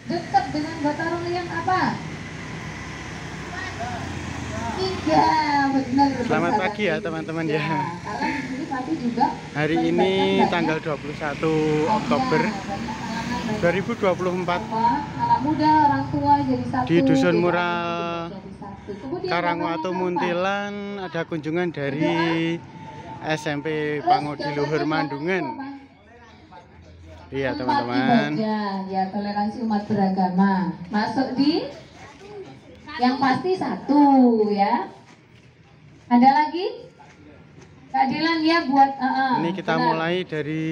dekat dengan Batarung yang apa? 3, benar. Selamat pagi ya teman-teman ya. Karena di sini tadi juga Hari ini tanggal 21 Oktober 2024 anak muda, orang tua jadi satu. di Dusun Mural Karangwatu Muntilan ada kunjungan dari SMP Pangodi Luhur Mandungan. Iya teman-teman. Ya, toleransi umat beragama. Masuk di yang pasti 1 ya. Ada lagi? Keadilan ya buat ini kita benar. Mulai dari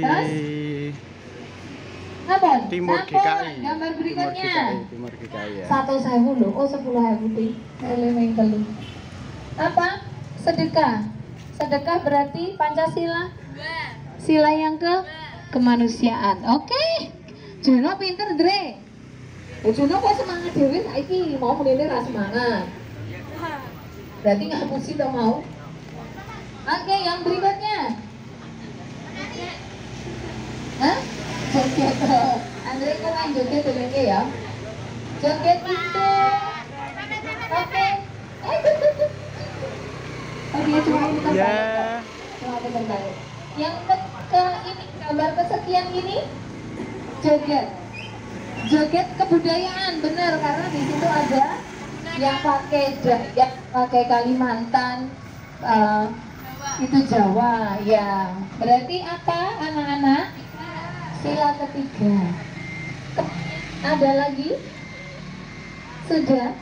Timur GKI. Gambar berikutnya. Timur GKI ya. 1.000 loh. Oh 10.000 di elemen telu. Apa? Sedekah. Sedekah berarti Pancasila. Sila yang kemanusiaan. Oke. Juno pinter Dre. Juno kok semangat dewi saiki mau menilai ras semangat. Berarti ngapusi dong mau. Oke, yang berikutnya. Hah? Joget. Andre kok main joget dulu ya? Joget itu. Oke. Oke, cuma kita cuma terbaik. Yang ke ini gambar kesekian ini joget. Joget kebudayaan benar karena di situ ada yang pakai Kalimantan, itu Jawa ya. Berarti apa anak-anak? Sila ketiga. Ada lagi? Sudah.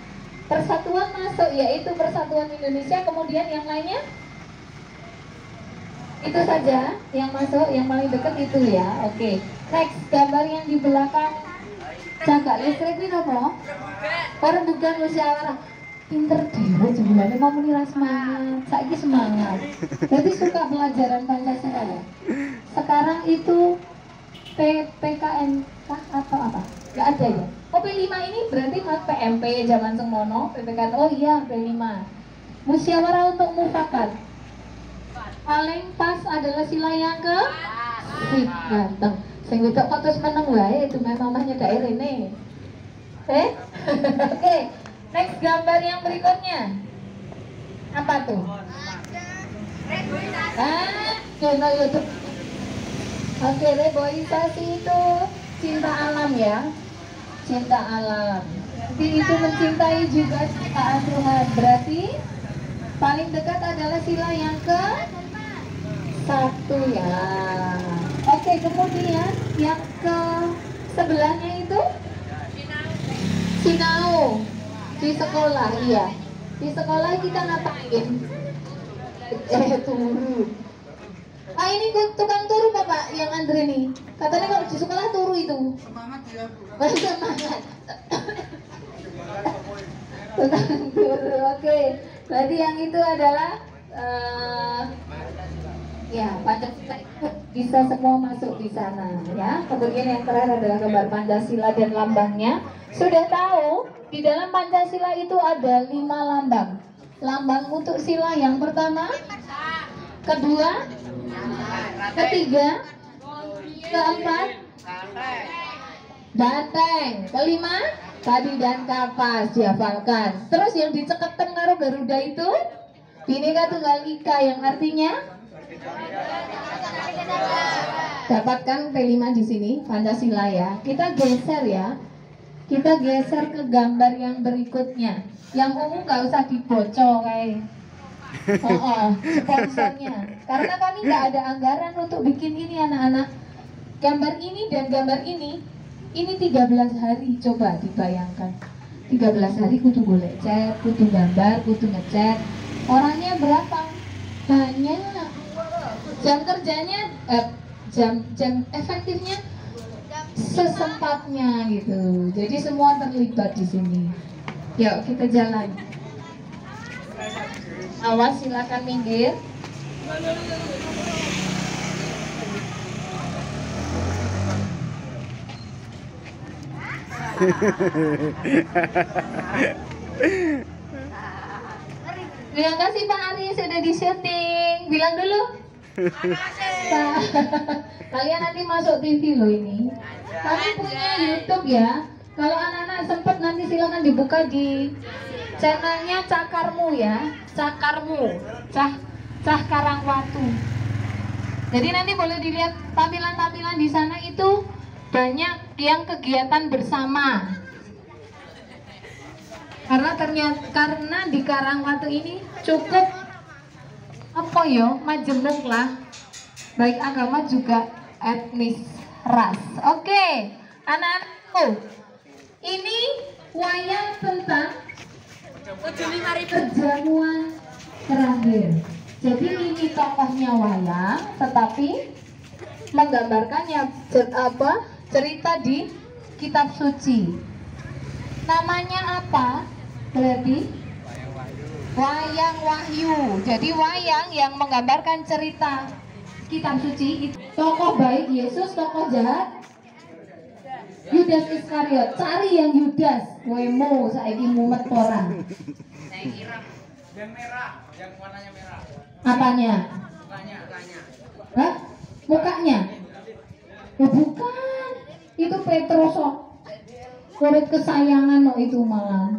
Persatuan masuk yaitu Persatuan Indonesia. Kemudian yang lainnya? Itu saja yang masuk, yang paling dekat itu ya. Oke. Next, gambar yang di belakang. Jaga listrik ini apa? Orang bukan musyawarah. Pinter dewe jembulannya mau menira semangat. Saiki semangat. Berarti suka pelajaran Pancasila ya. Sekarang itu PKN atau apa? Gak ada ya. Oh P5 ini berarti mas PMP zaman semono, PPKN. Oh iya P5. Musyawarah untuk mufakat. Paling pas adalah sila yang ke ganteng. Sing wedok kok terus meneng wae itu mamahnya daerah ini. Oke. Next gambar yang berikutnya. Apa tuh? Oke, reboisasi itu cinta alam ya. Cinta alam. Jadi itu mencintai juga ciptaan Tuhan. Berarti paling dekat adalah sila yang ke 1 ya. Oke, kemudian yang ke sebelahnya itu Sinau di sekolah, iya. Di sekolah kita ngapain? Turu. Ah ini tukang turu Bapak yang Andre nih. Katanya kalau di sekolah turu itu. Semangat ya. Semangat. Tukang turu, oke. Berarti yang itu adalah ya Pancasila bisa semua masuk di sana ya. Kemudian yang terakhir adalah gambar Pancasila dan lambangnya. Sudah tahu di dalam Pancasila itu ada 5 lambang. Lambang untuk sila yang pertama, kedua, ketiga, keempat, banteng, kelima, padi dan kapas dihafalkan. Terus yang diceketen karo Garuda itu Bhinneka Tunggal Ika yang artinya dapatkan P5 di sini Pancasila ya. Kita geser ya. Kita geser ke gambar yang berikutnya. Yang umum nggak usah dibocor kayak. Sponsornya. Karena kami nggak ada anggaran untuk bikin ini anak-anak. Gambar ini dan gambar ini 13 hari coba dibayangkan. 13 hari kudu golek cat, kudu gambar, kudu ngecat. Orangnya berapa? Banyak. Jam kerjanya jam efektifnya sesempatnya gitu. Jadi semua terlibat di sini. Yuk kita jalan. Awas silakan minggir. Terima kasih Pak Ari sudah di syuting. Bilang dulu. Kalian nanti masuk TV loh ini. Kami punya YouTube ya. Kalau anak-anak sempat nanti silakan dibuka di channelnya Cakarmu ya, Cakarmu, Cah Karangwatu. Jadi nanti boleh dilihat tampilan-tampilan di sana, itu banyak yang kegiatan bersama. Karena di Karangwatu ini cukup apa ya, majemuk lah, baik agama juga etnis ras. Oke, anak-anakku, ini wayang tentang perjamuan terakhir. Jadi ini tokohnya wayang, tetapi menggambarkannya cerita di kitab suci. Namanya apa? Berarti wayang Wahyu. Jadi wayang yang menggambarkan cerita kitab suci. Tokoh baik Yesus, tokoh jahat Yudas Iskariot. Cari yang Yudas. Wemo saiki mumet orang. Yang merah, yang warnanya merah. Apanya? Mukanya. Hah? Mukanya? Ya bukan. Itu Petrus kok. Murid kesayangan no itu malah.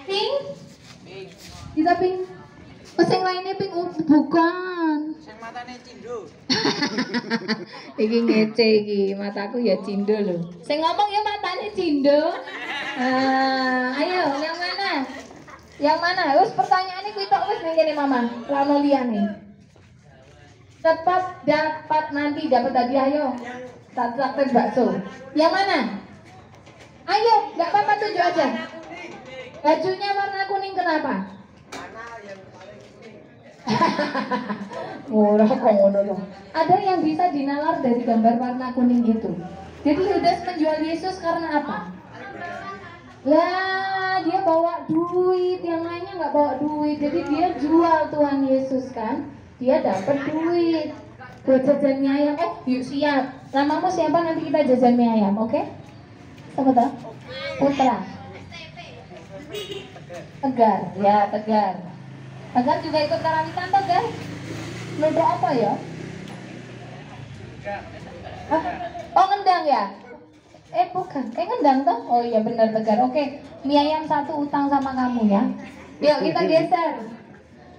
Pink? Kita pink. Sing lainnya pink, bukan. Sing matane cindo. Iki ngece iki, mataku ya cindo loh. Sing ngomong ya matanya cindo. Ayo, yang mana? Yang mana? Wis pertanyaane kuwi tok wis ning kene Mama. Ra ono liyane. Tetap dapat hadiah ayo. Tak traktir bakso. Yang mana? Ayo, nggak apa-apa, tunjuk aja. Bajunya warna kuning kenapa? Murah kok ngono loh. Ada yang bisa dinalar dari gambar warna kuning itu. Jadi Yudas menjual Yesus karena apa? Lah, dia bawa duit, yang lainnya nggak bawa duit. Jadi dia jual Tuhan Yesus kan? Dia dapat duit buat jajan mie ayam. Yuk siap. Namamu siapa, nanti kita jajan mie ayam, oke? Siapa tahu? Putra. Tegar, ya Tegar. Tegar juga ikut karawitan Tegar. Nuntut apa ya? Hah? Oh ngendang ya? Bukan, ngendang toh? Oh iya benar Tegar. Oke, mie ayam 1 utang sama kamu ya. Yuk kita geser.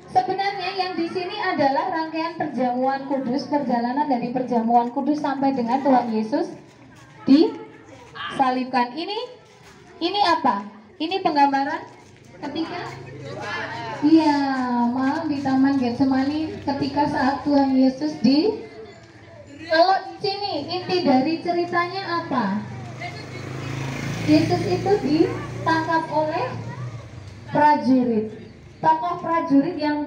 Sebenarnya yang di sini adalah rangkaian perjamuan kudus, perjalanan dari perjamuan kudus sampai dengan Tuhan Yesus disalibkan. Ini apa? Ini penggambaran ketika iya, malam di Taman Getsemani ketika saat Tuhan Yesus kalau sini inti dari ceritanya apa? Yesus itu ditangkap oleh prajurit. Tokoh prajurit yang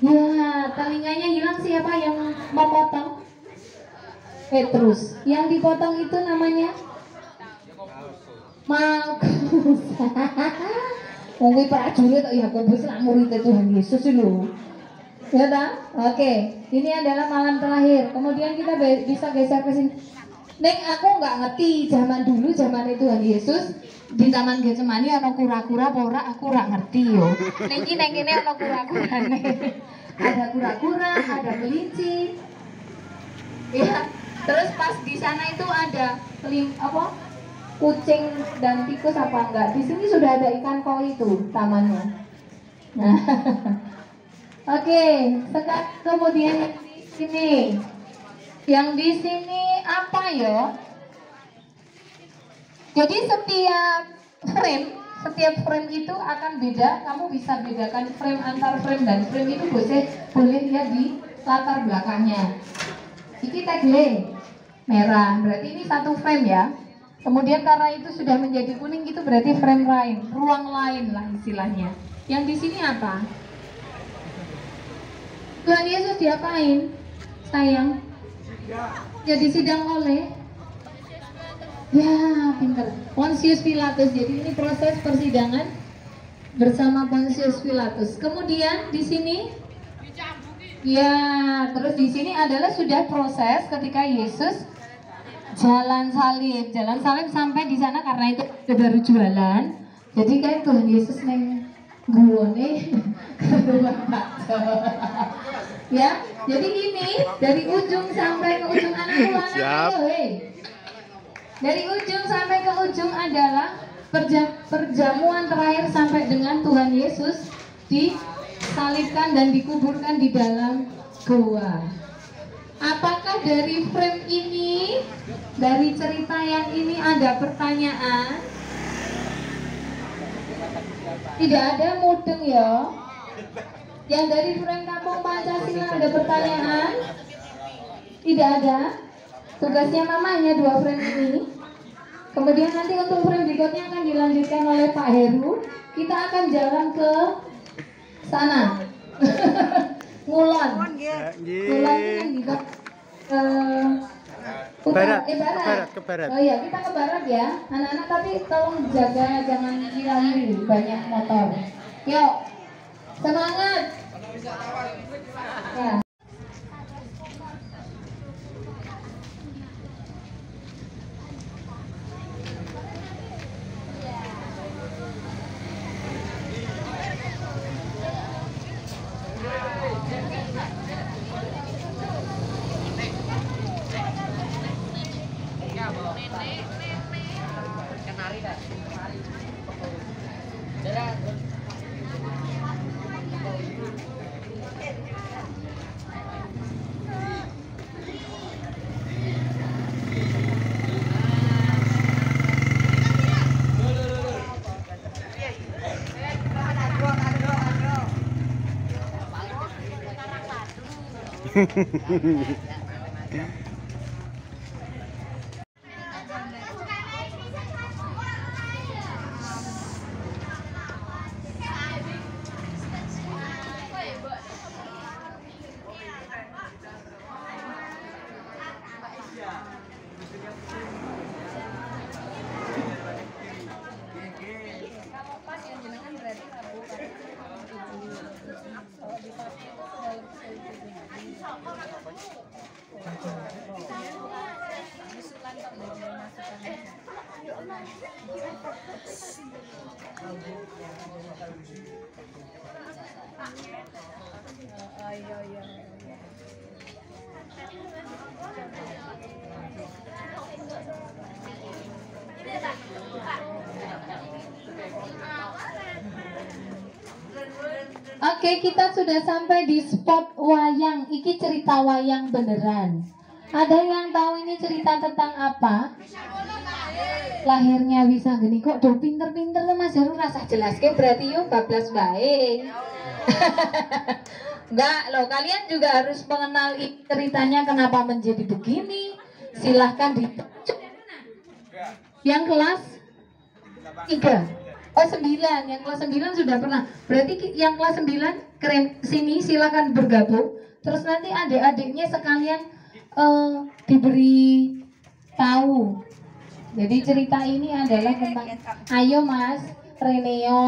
ya telinganya hilang, siapa yang memotong? Petrus. Yang dipotong itu namanya Malkus. Mungkin prajurit kok Yakobus lah murid Tuhan Yesus itu. Ya tak? Oke, ini adalah malam terakhir. Kemudian kita bisa geser ke sini. Neng, aku nggak ngerti zaman dulu, zaman Tuhan Yesus di Taman Getsemani ana kura-kura apa ora, aku ora ngerti yo. Neng kene ana kura-kurane. Ada kura-kura, ada kelinci. Ya, terus pas di sana itu ada kucing dan tikus apa enggak? Di sini sudah ada ikan koi itu tamannya. Nah, oke, sekarang kemudian di sini. Yang di sini apa ya? Jadi setiap frame itu akan beda. Kamu bisa bedakan frame antar frame, dan frame itu boleh lihat di latar belakangnya. Ini tagline merah, berarti ini satu frame ya. Kemudian karena itu sudah menjadi kuning, itu berarti frame lain, ruang lain lah istilahnya. Yang di sini apa? Tuhan Yesus diapain? Sayang. Jadi sidang oleh pinter Pontius Pilatus. Jadi ini proses persidangan bersama Pontius Pilatus. Kemudian di sini terus di sini adalah sudah proses ketika Yesus jalan salib sampai di sana, karena itu baru jualan. Jadi kayak Tuhan Yesus neng guone ya. Jadi ini dari ujung sampai ke ujung, anak-anak Dari ujung sampai ke ujung adalah perjamuan terakhir sampai dengan Tuhan Yesus disalibkan dan dikuburkan di dalam gua. Apakah dari frame ini, dari cerita yang ini ada pertanyaan? Tidak ada, mudeng ya. Yang dari frame Kampung Pancasila ada pertanyaan? Tidak ada. Tugasnya Mama hanya 2 frame ini. Kemudian nanti untuk frame berikutnya akan dilanjutkan oleh Pak Heru. Kita akan jalan ke sana. Ngulon. Ngulon ini kan di barat. barat. Ke barat. Oh iya, kita ke barat ya. Anak-anak tapi tolong jaga jangan hilang banyak motor. Yuk. Semangat. Ya. Oke, kita sudah sampai di spot wayang. Iki cerita wayang beneran. Ada yang tahu ini cerita tentang apa? Lahirnya bisa gini kok. Duh, pinter-pinter tuh Mas Heru rasa jelas ke berarti yo bablas baik. Enggak loh, kalian juga harus mengenal ceritanya kenapa menjadi begini. Silahkan di yang kelas 3. Oh 9, yang kelas 9 sudah pernah. Berarti yang kelas 9 keren sini silakan bergabung. Terus nanti adik-adiknya sekalian diberi tahu. Jadi cerita ini adalah tentang ayo Mas Reneo.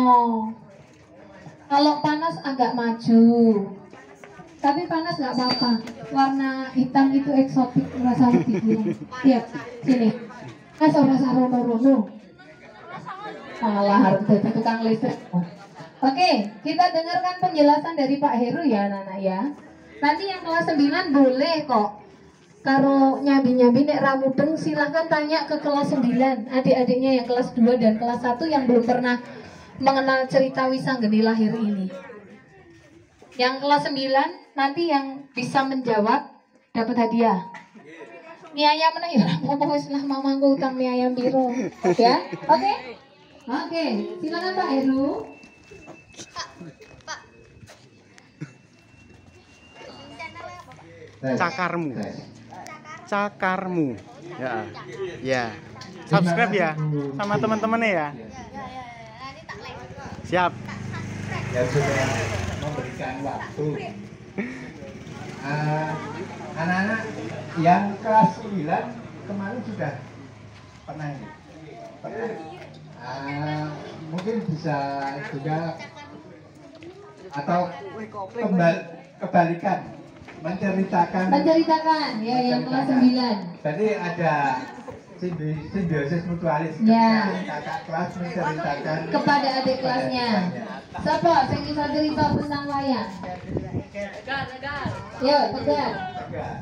Kalau panas agak maju. Tapi panas nggak apa-apa. Warna hitam itu eksotik, rasa lebih gurih. Lihat sini. Mas rasa rono-rono. Malah harus jadi tukang listrik. Oke, kita dengarkan penjelasan dari Pak Heru ya anak-anak ya. Nanti yang kelas 9 boleh kok. Kalau nyambi-nyambi nek ramudeng silahkan tanya ke kelas 9. Adik-adiknya yang kelas 2 dan kelas 1 yang belum pernah mengenal cerita Wisanggeni lahir ini. Yang kelas 9 nanti yang bisa menjawab dapat hadiah. Mie ayam mana ya? Ngomong wis lah mamangku utang mie ayam biru. Ya. Oke? Oke, silakan Pak Heru. Cakarmu. Cakarmu. Ya. Ya. Subscribe ya sama teman-temannya ya. Siap. Ya sudah memberikan waktu. Anak-anak yang kelas 9 kemarin sudah pernah ini. Pernah. Mungkin bisa juga atau kebalikan menceritakan ya yang kelas 9. Jadi ada simbiosis mutualis Ya. kakak kelas menceritakan Kepada adik kelasnya. Siapa yang bisa cerita tentang wayang? Yo, Tegar.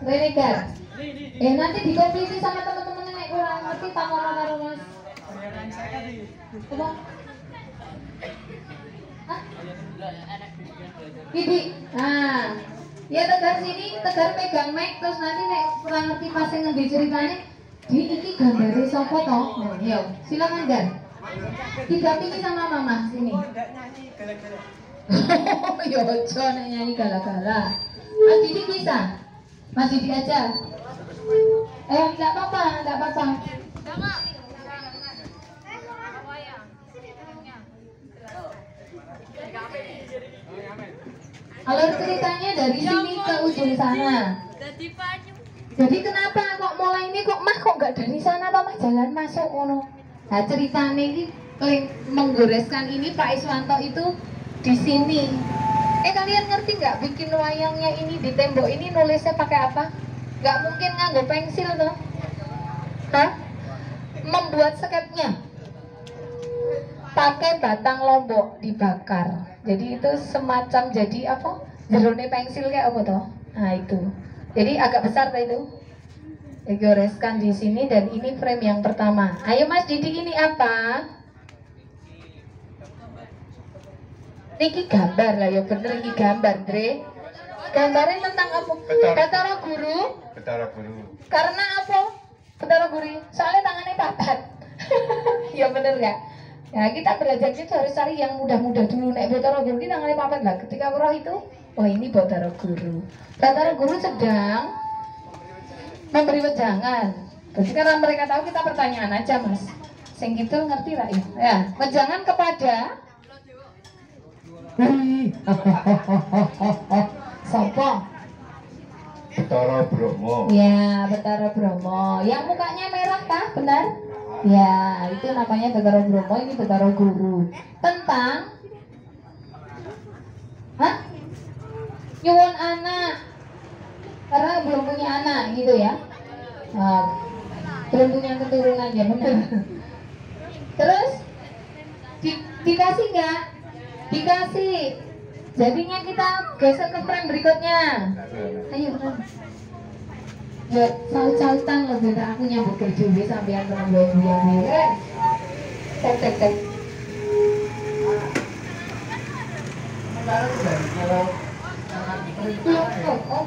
Renegar. Nanti dikompliti sama teman-teman kurang ngerti panggono karo Mas. Apa? Hah? Bibi. Nah, ya tegar sini, tegar pegang mic terus nanti nek kurang ngerti pas ngendi ceritanya, di iki gambare sapa toh? Nah, yo, silakan Gan. Didampingi sama Mama sini. Yo, ojo nek nyanyi gala-gala. Mas Didi bisa? Mas Didi aja. Enggak apa-apa, enggak apa-apa. Alur ceritanya dari sini ke ujung sana. Jadi kenapa kok mulai ini kok mah kok nggak dari sana toh mah jalan masuk ngono. Nah ceritanya ini menggoreskan ini Pak Iswanto itu di sini. Kalian ngerti nggak bikin wayangnya ini di tembok ini nulisnya pakai apa? Nggak mungkin nganggo pensil toh. Hah? Membuat sketnya pakai batang lombok dibakar. Jadi itu semacam jadi apa? Jerone pensil kayak apa toh? Nah itu. Jadi agak besar tuh itu. Digoreskan di sini dan ini frame yang pertama. Ayo Mas Didi ini apa? Niki gambar lah ya bener iki gambar, Dre. Gambarnya tentang apa? Betara Guru. Betara Guru. Karena apa? Betara Guru. Soalnya tangannya papat. Ya bener nggak? Ya kita belajar itu harus cari yang mudah-mudah dulu. Nek Betara Guru kita tangannya papat lah. Ketika roh itu, oh ini Betara Guru. Betara Guru sedang memberi wejangan. Jadi karena mereka tahu kita pertanyaan aja Mas. Sing gitu ngerti lah ya. Ya, wejangan kepada Sopo? Betara Bromo. Ya, Betara Bromo. Yang mukanya merah kah? Benar? Ya, itu namanya Betara Bromo, ini Betara Guru. Tentang nyuwun anak. Karena belum punya anak gitu ya. Nah, belum punya keturunan ya benar. Terus dikasih nggak? Dikasih. Jadinya kita geser ke frame berikutnya. Ayo frame. Ya, saut-sautan loh beda aku nyambut kerja sampean teman gue. Tek.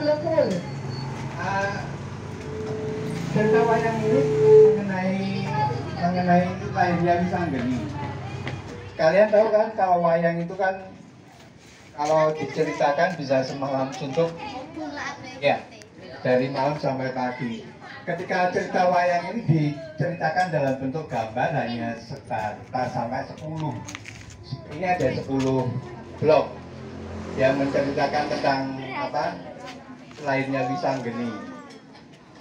Belum full. Cerita wayang ini mengenai lahirnya Wisanggeni. Kalian tahu kan kalau wayang itu kan kalau diceritakan bisa semalam suntuk, ya dari malam sampai pagi. Ketika cerita wayang ini diceritakan dalam bentuk gambar hanya sekitar sampai 10. Ini ada 10 blok yang menceritakan tentang apa lahirnya Wisanggeni.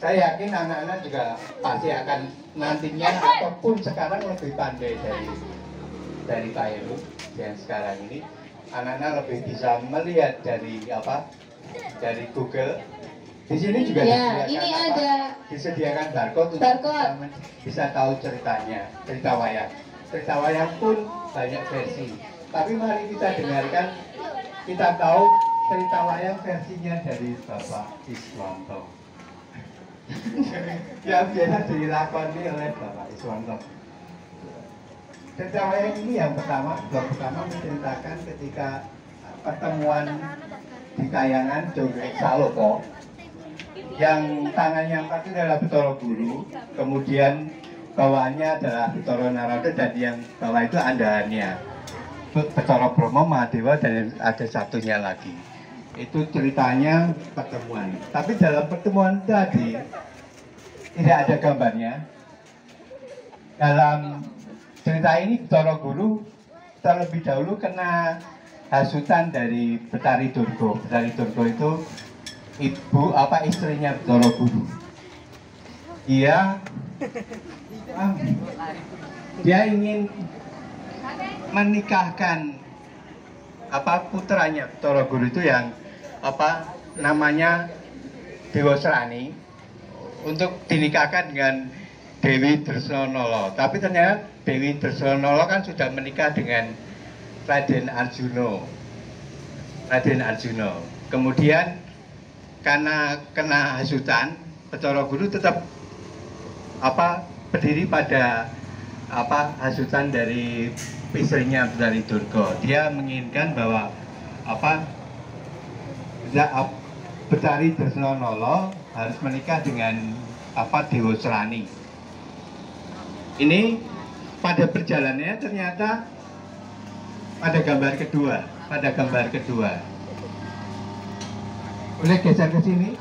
Saya yakin anak-anak juga pasti akan nantinya ataupun sekarang lebih pandai dari Pak Heru yang sekarang ini. Anak-anak lebih bisa melihat dari apa? Dari Google. Di sini juga ya, ini ada disediakan barcode untuk bisa tahu ceritanya, cerita wayang. Cerita wayang pun banyak versi. Tapi mari kita dengarkan, kita tahu cerita wayang versinya dari Bapak Iswanto. Yang biasa dilakoni oleh Bapak Iswanto. Cerita wayang ini yang pertama, blok pertama menceritakan ketika pertemuan di Kayangan Joget Saloko. Yang tangannya empat itu adalah Betara Guru, kemudian bawaannya adalah Betara Narada dan yang bawah itu andahannya Betara Bromo, Mahadewa dan ada satunya lagi. Itu ceritanya pertemuan. Tapi dalam pertemuan tadi tidak ada gambarnya. Dalam cerita ini Betara Guru terlebih dahulu kena hasutan dari Betari Durga. Betari Durga itu istrinya Betara Guru. Dia ingin menikahkan putranya Betara Guru itu yang namanya Dewa Serani untuk dinikahkan dengan Dewi Dresnanala. Tapi ternyata Dewi Dresnanala kan sudah menikah dengan Raden Arjuna. Kemudian karena kena hasutan, Betara Guru tetap berdiri pada hasutan dari istrinya dari Durga. Dia menginginkan bahwa Betari Dresnanala harus menikah dengan Dewa Serani. Ini pada perjalanannya ternyata pada gambar kedua. Boleh geser ke sini?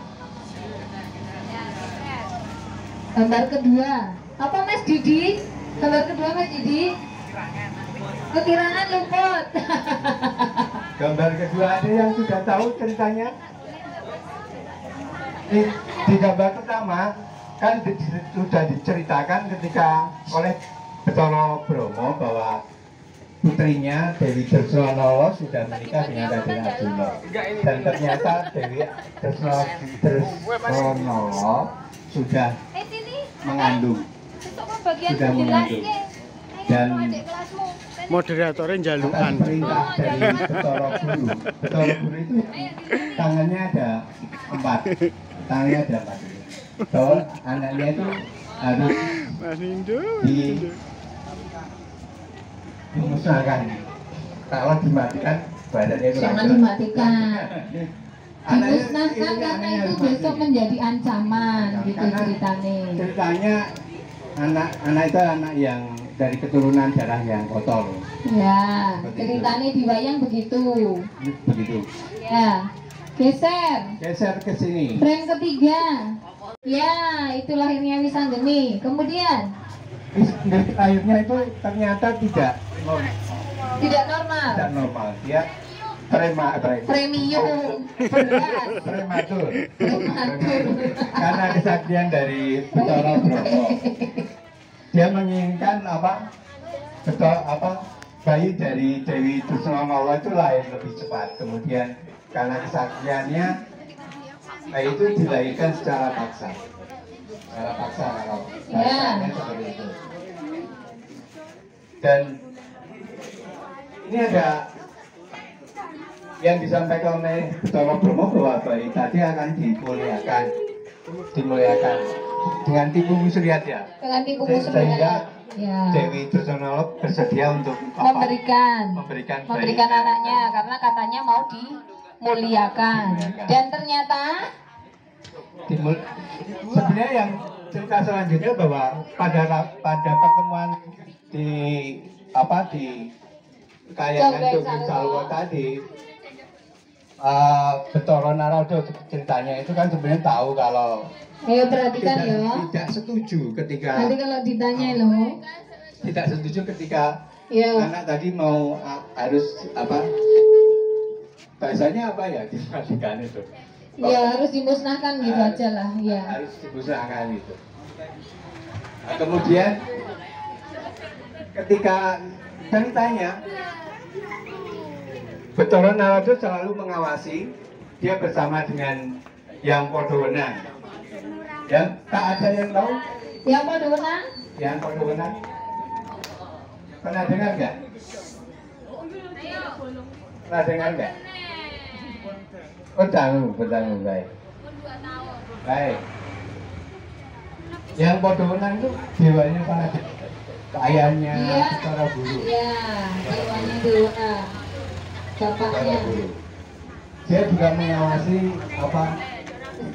Gambar kedua. Apa Mas Didi? Gambar kedua Mas Didi? Kekirangan luput. Gambar kedua ada yang sudah tahu ceritanya? Di gambar pertama kan sudah diceritakan ketika oleh Bathara Brahma bahwa putrinya Dewi Dresnanala sudah menikah dengan Raden Arjuna, dan ternyata Dewi Dresnanala sudah mengandung, dan moderatornya jalukan. atas perintah dari Bathara Guru. Bathara Guru itu tangannya ada 4, bahwa anaknya itu harus dimusnahkan. Kalau dimatikan badannya itu Jangan dimatikan. Dimusnahkan karena itu besok menjadi ancaman gitu ceritanya. Ceritanya anak itu anak yang dari keturunan darah yang kotor. Ya, ceritanya di wayang begitu. Ya, geser ke sini. frame ketiga. Ya, itu lahirnya Wisanggeni. Kemudian Akhirnya itu ternyata tidak tidak normal. Dia Premium beras. prematur. Karena kesaktian dari Bathara Brahma. Dia menginginkan bayi dari Dewi Dresnanala itu lahir lebih cepat. Kemudian karena kesaktiannya, bayi itu dilahirkan secara paksa. Kalau bahasanya seperti itu. Dan ini ada yang disampaikan oleh Bathara Brahma bahwa bayi tadi akan dimuliakan dengan tipu muslihat ya. Dengan tipu Sehingga ya. Dewi Dresnanala bersedia untuk memberikan anaknya karena katanya mau dimuliakan. Dan ternyata sebenarnya yang cerita selanjutnya bahwa pada pertemuan di Kayangan Joget Salwa tadi, Bathara Narada ceritanya itu kan sebenarnya tahu kalau perhatikan tidak setuju ketika nanti kalau ditanya loh, tidak setuju ketika ya. anak tadi mau harus bahasanya diperhatikan itu. Ya harus dimusnahkan gitu aja lah ya. Harus dimusnahkan itu. Nah, kemudian ketika ceritanya Bathara Narada selalu mengawasi, dia bersama dengan yang Podowenang. Yang tak ada yang tahu? Yang Podowenang? Yang Podowenang. Pernah dengar nggak? Pernah dengar nggak? Bertanggung, baik. Baik. Yang Podowenang itu dewanya para ayahnya Bathara Guru. Iya, dewanya dewa. Bapaknya. Dia juga mengawasi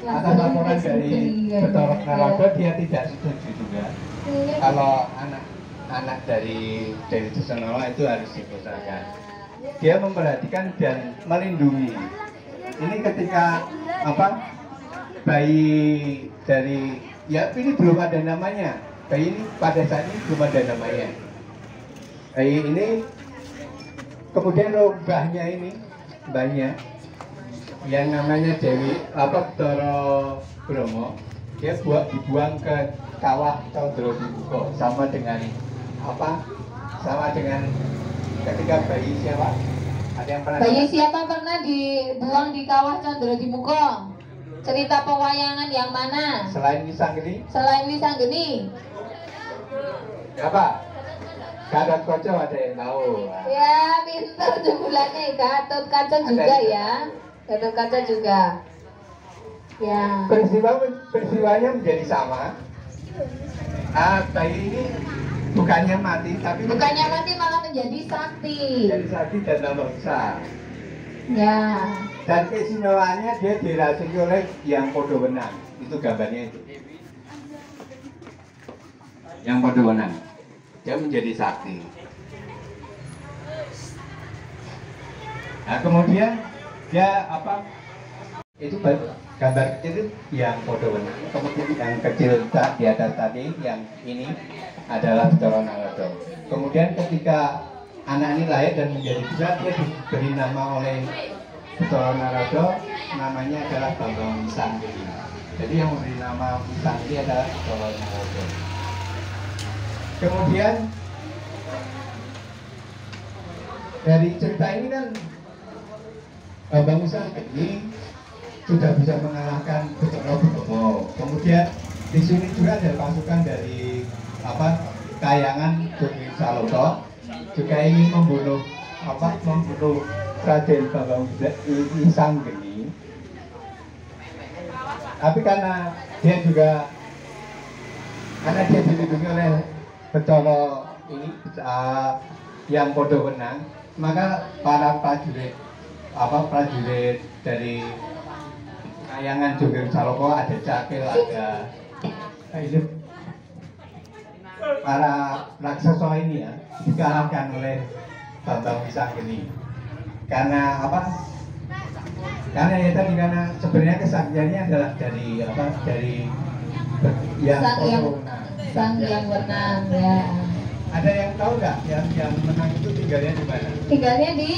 atas laporan dari Bathara Narada, dia tidak setuju juga kalau anak dari Dewi Dresnanala itu harus dimusnahkan. Dia memperhatikan dan melindungi. Ini ketika bayi dari ini belum ada namanya. Bayi ini pada saat ini belum ada namanya. Bayi ini kemudian mbahnya yang namanya Dewi Bathara Brahma, dia dibuang ke kawah Candradipika sama dengan ketika bayi siapa? Ada yang pernah? Bayi siapa pernah dibuang di kawah Candradipika? Cerita pewayangan yang mana? Selain Wisanggeni? Selain Wisanggeni. Apa? Gatotkaca ada yang tahu? Ya, pinter jembulannya. Gatotkaca juga ya. Gatotkaca juga. Ya. Peristiwanya menjadi sama. Bayi ini bukannya mati, tapi Bukannya mati malah menjadi sakti. jadi sakti dan tambah besar. Ya. Dan keistimewaannya dia dirasuki oleh yang podo wenang. Itu gambarnya itu. Yang podo wenang. Dia menjadi sakti. Nah kemudian dia apa? Itu gambar kecil yang podo wenang. Kemudian yang kecil di atas tadi, yang ini adalah Bathara Narada. Kemudian ketika anak ini lahir dan menjadi besar, dia diberi nama oleh Bathara Narada, namanya adalah Bambang Wisanggeni. Jadi yang memberi nama Wisanggeni adalah Bathara Narada. Kemudian dari cerita ini kan Bambang Wisanggeni sudah bisa mengalahkan Bathara Brahma. Kemudian di sini juga ada pasukan dari Kahyangan Jogja Saloka juga ingin membunuh Raden Bambang Wisanggeni. Tapi karena dia dilindungi oleh Bathara ini yang podo wenang, maka para prajurit dari Kahyangan Jogja Saloka, ada Cakil, ada para raksasa ini ya dikalahkan oleh Bambang Wisanggeni. Karena apa? Karena ya tadi, karena sebenarnya kesaktiannya adalah dari yang sang yang wenang ya. Ada yang tahu nggak yang menang itu tinggalnya di mana? Tinggalnya di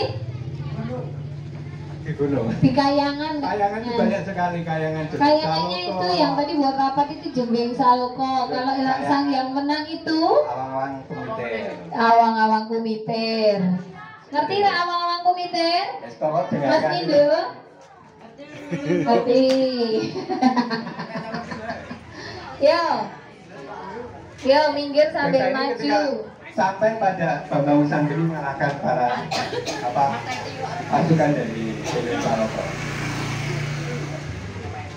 gunung. Di Kahyangan. Kahyangan itu banyak sekali Kahyangan. Kayangannya itu yang tadi buat rapat itu Jembeng Saloko. Kalau sang yang menang itu Awang-awang kumiter. Awang-awang kumiter. Ngerti nggak awang-awang kumiter? Mas Nindo? Ngerti. Yo minggir sambil maju. Sampai pada Bambang Wisanggeni mengalahkan para pasukan dari Jogja Saloka.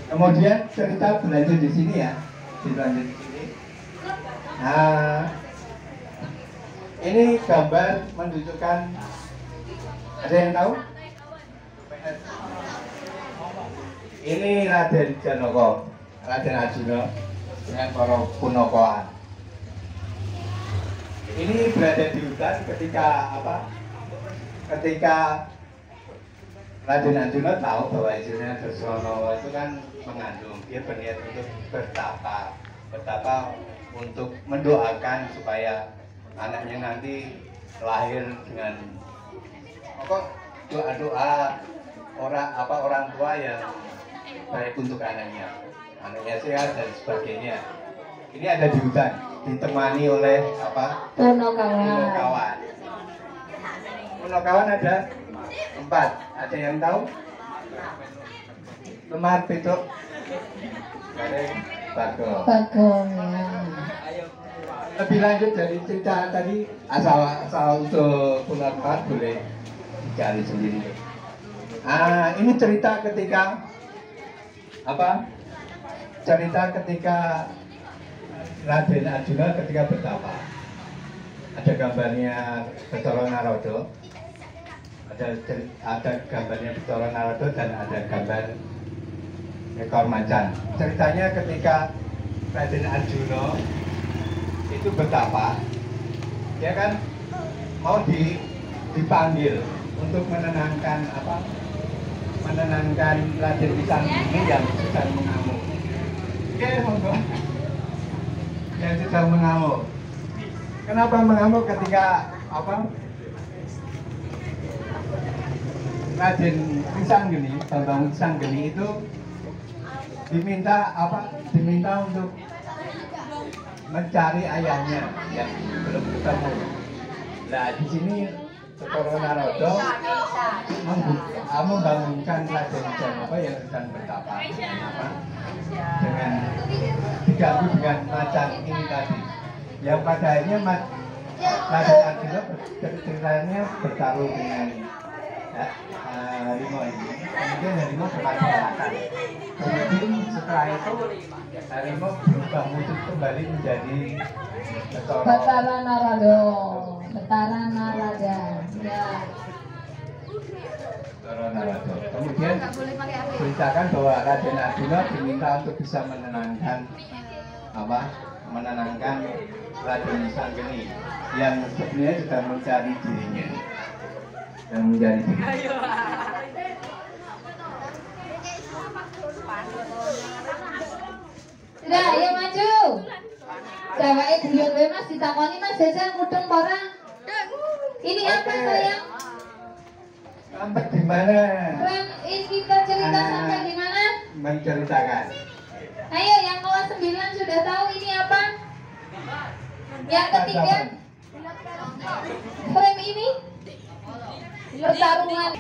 Kemudian cerita berlanjut di sini ya, dilanjut di sini. Nah, ini gambar menunjukkan, ada yang tahu? Ini Raden Janaka, Raden Arjuna dengan para Punakawan. Ini berada di hutan ketika Raden Arjuna tahu bahwa istrinya Dusrana itu kan mengandung. Dia berniat untuk bertapa untuk mendoakan supaya anaknya nanti lahir dengan doa orang tua yang baik untuk anaknya sehat dan sebagainya. Ini ada di hutan, ditemani oleh Punakawan. Punakawan ada 4. Ada yang tahu? Lemar, Petruk, Gareng, Bagong. Lebih lanjut dari cerita tadi, asal usul Punakawan boleh dicari sendiri. Ini cerita ketika Raden Arjuna ketika bertapa. Ada gambarnya Bathara Narada, ada gambarnya Bathara Narada, dan ada gambar ekor macan. Ceritanya ketika Raden Arjuna itu bertapa, dia kan mau dipanggil untuk menenangkan Raden Wisanggeni yang sedang mengamuk. Oke, monggo. Yang sedang mengamuk. Kenapa mengamuk ketika Raden Wisanggeni, Bambang Wisanggeni itu diminta untuk mencari ayahnya yang belum ketemu. Nah, di sini Bathara Narada membangunkan Raden Janaka yang sedang bertapa dengan diganggu dengan macan ini tadi, yang pada akhirnya Raden Arjuna ceritanya bertarung dengan harimau ini, kemudian harimau bermasyarakat. Kemudian setelah itu harimau berubah wujud kembali menjadi Batara Narada. Batara Narada. Ya. Narada. Kemudian ceritakan bahwa Raden Arjuna diminta untuk bisa menenangkan Raden Sanggeni yang sebenarnya sudah mencari dirinya dan mencari diri. Sudah, ayo maju. Cewek guyon wae Mas ditakoni Mas jajan mudeng ora? Ini apa sayang? Sampai di mana? Ren, ini kita cerita sampai di mana? Menceritakan. Ayo yang kelas 9 sudah tahu ini apa? Yang ketiga, frame ini pertarungan.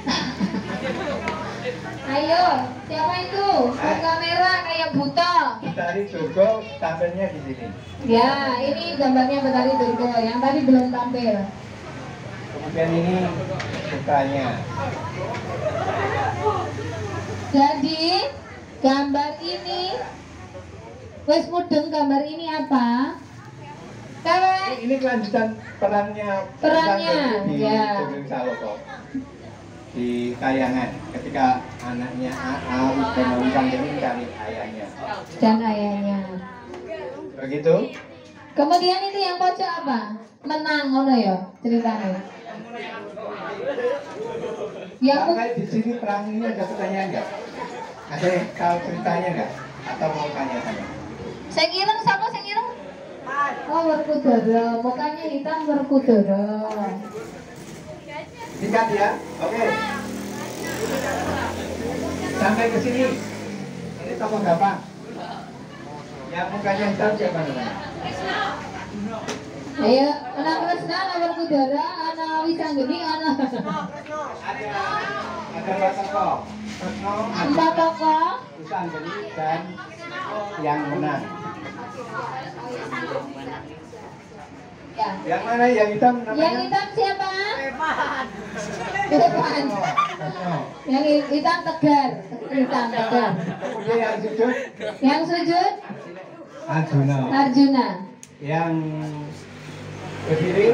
Ayo, siapa itu? Kamera kayak buta. Betari Durga tampilnya di sini. Ya, ini gambarnya Betari Durga yang tadi belum tampil. Kemudian ini putranya. Jadi gambar ini, wes mudeng gambar ini apa? Cewek. Ini kelanjutan perannya Perannya, di ya. Sugeng Saloka di tayangan ketika anaknya Aam Sanggeni mencari ayahnya. Dan ayahnya. Begitu? Kemudian itu yang pojok apa? Menang ngono ya ceritanya. Ya aku Sampai di sini perang ini ada pertanyaan nggak? Ada yang tahu ceritanya nggak? Atau mau tanya-tanya? saya kira siapa saya kira? Oh Werkudara, mukanya hitam Werkudara. Singkat ya, oke. Sampai ke sini. Ini tokoh gampang. Yang mukanya hitam siapa namanya? Ayo, anak Kresna, anak Werkudara, anak Wisanggeni, anak Ada dua tokoh. Retno, empat tokoh. Wisanggeni dan yang menang. Ya. Yang mana yang hitam namanya? Yang hitam siapa? Evan. Retno. Yang hitam Tegar. Hitam Tegar. Kemudian yang sujud Yang sujud Arjuna. Arjuna. Yang berdiri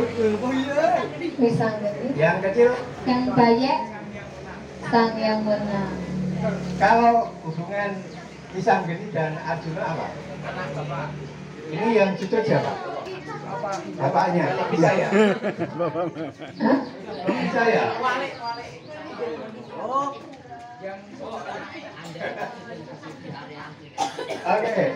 Wisanggeni. yang kecil. Yang bayek sang yang menang. Kalau hubungan Wisanggeni dan Arjuna apa? Ini yang sujud siapa? Bapaknya, bisa ya? Hah? Bisa ya? Oke.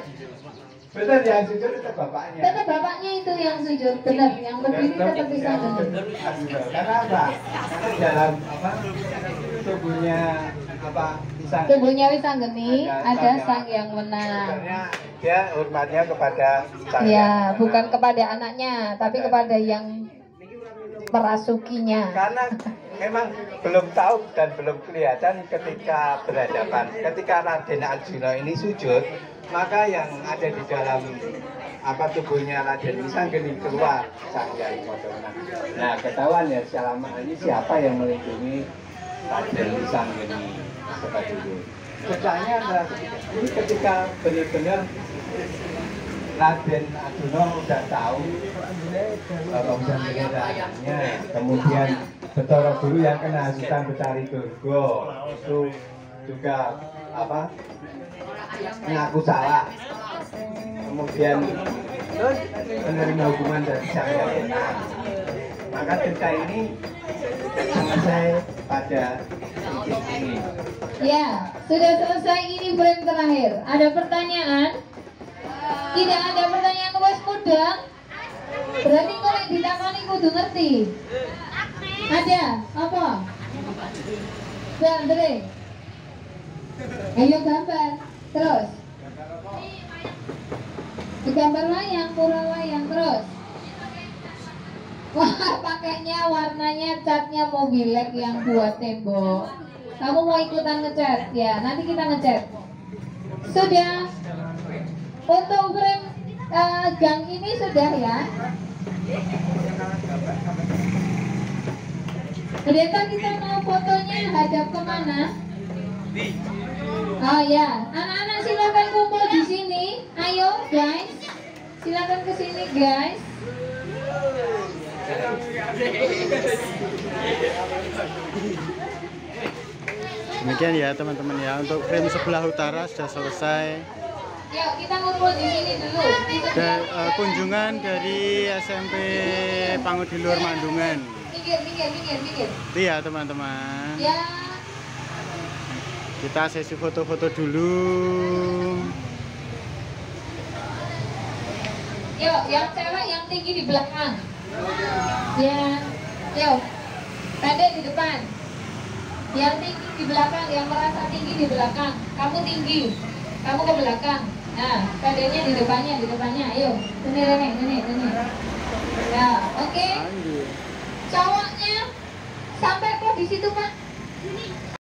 Benar yang sujud itu bapaknya. Tetap bapaknya itu yang sujud, benar. Yang berdiri tetap Wisanggeni. Karena apa? Karena dalam tubuhnya Wisanggeni. Tubuhnya Wisanggeni ada sang yang menang. Sebenarnya dia hormatnya kepada sang Ya, yang bukan menang. kepada anaknya, tapi kepada yang merasukinya. Karena memang belum tahu dan belum kelihatan ketika berhadapan. Ketika Raden Arjuna ini sujud, maka yang ada di dalam tubuhnya Raden Wisanggeni keluar sang Hyai Madana. Nah, ketahuan ya selama ini siapa yang melindungi Raden Wisanggeni seperti itu. Ceritanya adalah ini ketika benar-benar Raden Arjuna udah tahu bahwa Wisanggeni ada anaknya, kemudian Betara Guru yang kena hasutan Betari Durga itu juga mengaku salah, kemudian menerima hukuman dari sang Hyai. Maka cerita ini selesai pada titik ini. Ya, sudah selesai ini frame terakhir. Ada pertanyaan? Tidak ada pertanyaan wes mudeng. Berarti kalau ditakoni kudu ngerti. Ada? Apa? Andre. Ayo gambar. Terus. Gambar wayang, pura wayang terus. Wah, pakainya warnanya catnya mobilek yang buat tembok. Kamu mau ikutan ngecat? Ya, nanti kita ngecat. Sudah. Untuk frame gang ini sudah ya. Pendeta, kita mau fotonya hadap kemana? Oh ya, anak-anak silakan kumpul di sini. Ayo guys, silakan ke sini guys. Demikian ya teman-teman ya, untuk frame sebelah utara sudah selesai. Yuk kita ngumpul di sini dulu. Kunjungan dari SMP Pangudilur Mandungan. Minggir. Itu ya teman-teman. Ya. Kita sesi foto-foto dulu. Yuk, yang cewek yang tinggi di belakang. Ya. Yuk. Pendek di depan. Yang tinggi di belakang, yang merasa tinggi di belakang. Kamu tinggi. Kamu ke belakang. Nah, pendeknya di depannya. Ayo. Sini. Ya, oke. Cowoknya sampai kok di situ, Pak?